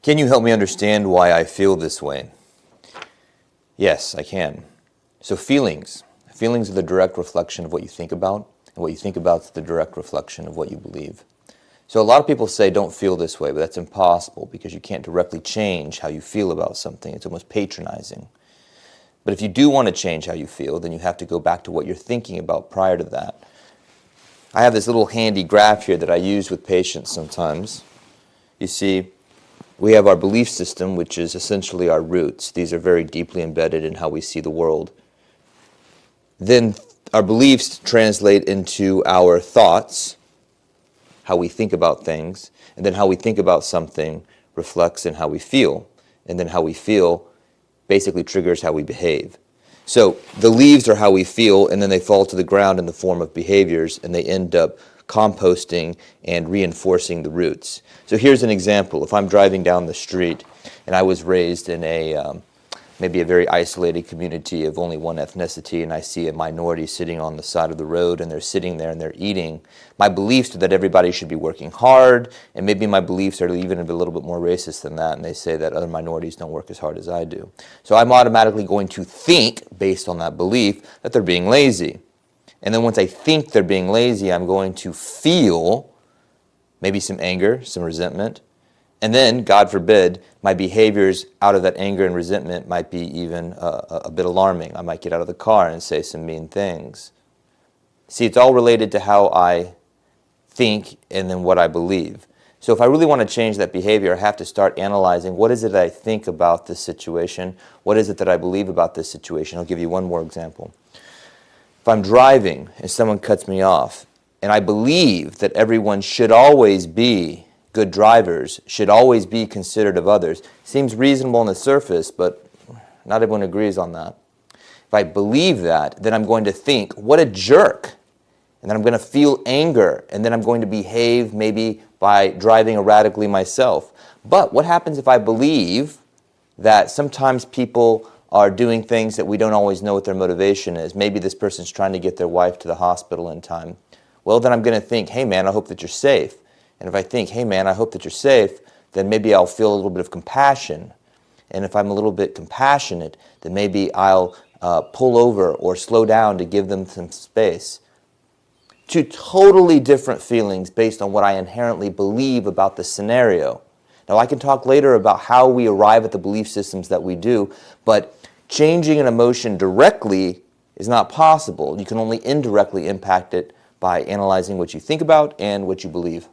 Can you help me understand why I feel this way? Yes, I can. So feelings are the direct reflection of what you think about, and what you think about is the direct reflection of what you believe. So a lot of people say don't feel this way, but that's impossible because you can't directly change how you feel about something. It's almost patronizing. But if you do want to change how you feel, then you have to go back to what you're thinking about prior to that. I have this little handy graph here that I use with patients sometimes. You see, we have our belief system, which is essentially our roots. These are very deeply embedded in how we see the world. Then our beliefs translate into our thoughts, how we think about things, and then how we think about something reflects in how we feel, and then how we feel basically triggers how we behave. So the leaves are how we feel, and then they fall to the ground in the form of behaviors, and they end up composting and reinforcing the roots. So here's an example. If I'm driving down the street, and I was raised in maybe a very isolated community of only one ethnicity, and I see a minority sitting on the side of the road, and they're sitting there and they're eating, my beliefs are that everybody should be working hard, and maybe my beliefs are even a little bit more racist than that, and they say that other minorities don't work as hard as I do. So I'm automatically going to think, based on that belief, that they're being lazy. And then once I think they're being lazy, I'm going to feel maybe some anger, some resentment. And then, God forbid, my behaviors out of that anger and resentment might be even a bit alarming. I might get out of the car and say some mean things. See, it's all related to how I think and then what I believe. So if I really want to change that behavior, I have to start analyzing what is it that I think about this situation? What is it that I believe about this situation? I'll give you one more example. If I'm driving and someone cuts me off, and I believe that everyone should always be good drivers, should always be considerate of others, seems reasonable on the surface, but not everyone agrees on that. If I believe that, then I'm going to think, what a jerk. And then I'm going to feel anger, and then I'm going to behave maybe by driving erratically myself. But what happens if I believe that sometimes people are doing things that we don't always know what their motivation is? Maybe this person's trying to get their wife to the hospital in time. Well, then I'm going to think, hey man, I hope that you're safe. And if I think, hey man, I hope that you're safe, then maybe I'll feel a little bit of compassion. And if I'm a little bit compassionate, then maybe I'll pull over or slow down to give them some space. Two totally different feelings based on what I inherently believe about the scenario. Now, I can talk later about how we arrive at the belief systems that we do, but changing an emotion directly is not possible. You can only indirectly impact it by analyzing what you think about and what you believe.